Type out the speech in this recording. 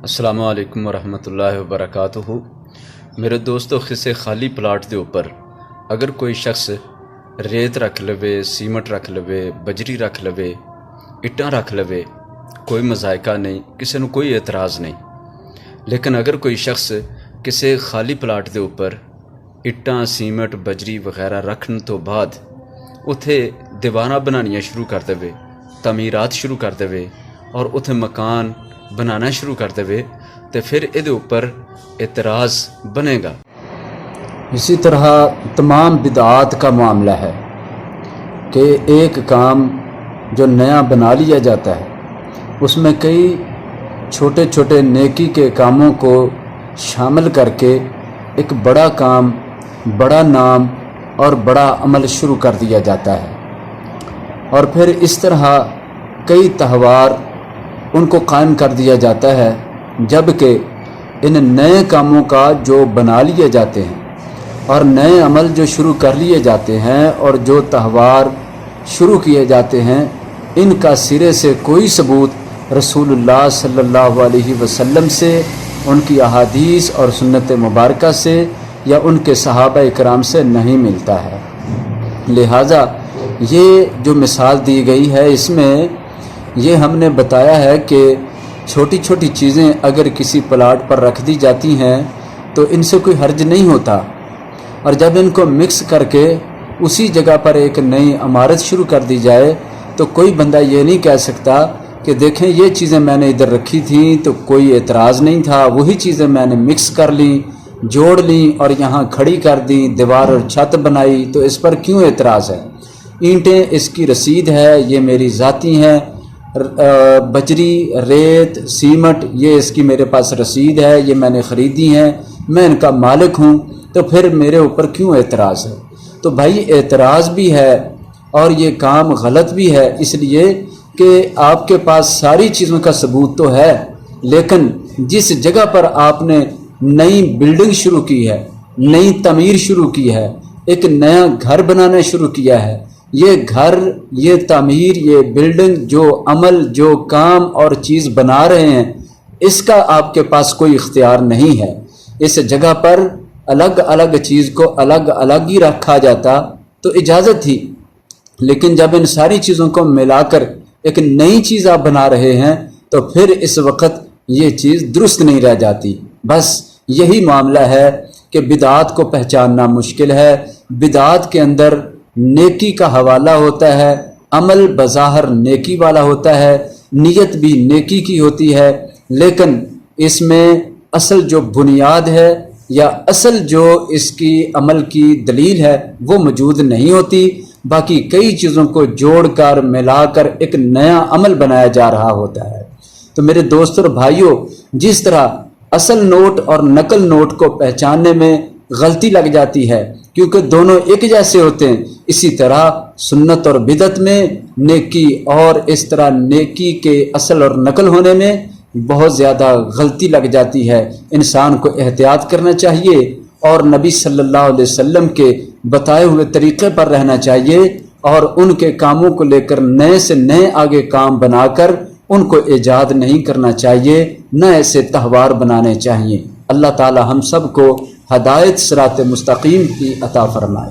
السلام علیکم ورحمۃ اللہ وبرکاتہ۔ میرے دوستو، کسے خالی پلاٹ دے اوپر اگر کوئی شخص ریت رکھ لوے، سیمٹ رکھ لوے، بجری رکھ لوے، اٹاں رکھ لوے، کوئی مذائقہ نہیں، کسی نو کوئی اعتراض نہیں۔ لیکن اگر کوئی شخص کسے خالی پلاٹ دے اوپر اٹاں، سیمٹ، بجری وغیرہ رکھن تو بعد اتھے دیواراں بنانیاں شروع کر دے، تعمیرات شروع کر دے اور اتھے مکان بنانا شروع کر دے تو پھر یہ اوپر اعتراض بنے گا۔ اسی طرح تمام بدعات کا معاملہ ہے کہ ایک کام جو نیا بنا لیا جاتا ہے اس میں کئی چھوٹے چھوٹے نیکی کے کاموں کو شامل کر کے ایک بڑا کام، بڑا نام اور بڑا عمل شروع کر دیا جاتا ہے، اور پھر اس طرح کئی تہوار ان کو قائم کر دیا جاتا ہے، جبکہ ان نئے کاموں کا جو بنا لیے جاتے ہیں اور نئے عمل جو شروع کر لیے جاتے ہیں اور جو تہوار شروع کیے جاتے ہیں، ان کا سرے سے کوئی ثبوت رسول اللہ صلی اللہ علیہ وسلم سے، ان کی احادیث اور سنت مبارکہ سے یا ان کے صحابہ اکرام سے نہیں ملتا ہے۔ لہٰذا یہ جو مثال دی گئی ہے، اس میں یہ ہم نے بتایا ہے کہ چھوٹی چھوٹی چیزیں اگر کسی پلاٹ پر رکھ دی جاتی ہیں تو ان سے کوئی حرج نہیں ہوتا، اور جب ان کو مکس کر کے اسی جگہ پر ایک نئی عمارت شروع کر دی جائے تو کوئی بندہ یہ نہیں کہہ سکتا کہ دیکھیں یہ چیزیں میں نے ادھر رکھی تھیں تو کوئی اعتراض نہیں تھا، وہی چیزیں میں نے مکس کر لیں، جوڑ لیں اور یہاں کھڑی کر دیں، دیوار اور چھت بنائی، تو اس پر کیوں اعتراض ہے؟ اینٹیں اس کی رسید ہے، یہ میری ذاتی ہیں، بجری، ریت، سیمٹ یہ اس کی میرے پاس رسید ہے، یہ میں نے خریدی ہیں، میں ان کا مالک ہوں، تو پھر میرے اوپر کیوں اعتراض ہے؟ تو بھائی اعتراض بھی ہے اور یہ کام غلط بھی ہے، اس لیے کہ آپ کے پاس ساری چیزوں کا ثبوت تو ہے، لیکن جس جگہ پر آپ نے نئی بلڈنگ شروع کی ہے، نئی تعمیر شروع کی ہے، ایک نیا گھر بنانا شروع کیا ہے، یہ گھر، یہ تعمیر، یہ بلڈنگ، جو عمل، جو کام اور چیز بنا رہے ہیں، اس کا آپ کے پاس کوئی اختیار نہیں ہے۔ اس جگہ پر الگ الگ چیز کو الگ الگ ہی رکھا جاتا تو اجازت تھی، لیکن جب ان ساری چیزوں کو ملا کر ایک نئی چیز آپ بنا رہے ہیں تو پھر اس وقت یہ چیز درست نہیں رہ جاتی۔ بس یہی معاملہ ہے کہ بدعات کو پہچاننا مشکل ہے۔ بدعات کے اندر نیکی کا حوالہ ہوتا ہے، عمل بظاہر نیکی والا ہوتا ہے، نیت بھی نیکی کی ہوتی ہے، لیکن اس میں اصل جو بنیاد ہے یا اصل جو اس کی عمل کی دلیل ہے وہ موجود نہیں ہوتی، باقی کئی چیزوں کو جوڑ کر ملا کر ایک نیا عمل بنایا جا رہا ہوتا ہے۔ تو میرے دوستوں اور بھائیوں، جس طرح اصل نوٹ اور نقل نوٹ کو پہچاننے میں غلطی لگ جاتی ہے کیونکہ دونوں ایک جیسے ہوتے ہیں، اسی طرح سنت اور بدعت میں نیکی اور اس طرح نیکی کے اصل اور نقل ہونے میں بہت زیادہ غلطی لگ جاتی ہے۔ انسان کو احتیاط کرنا چاہیے اور نبی صلی اللہ علیہ وسلم کے بتائے ہوئے طریقے پر رہنا چاہیے، اور ان کے کاموں کو لے کر نئے سے نئے آگے کام بنا کر ان کو ایجاد نہیں کرنا چاہیے، نہ ایسے تہوار بنانے چاہیے۔ اللہ تعالی ہم سب کو ہدایت صراط مستقیم کی عطا فرمائے۔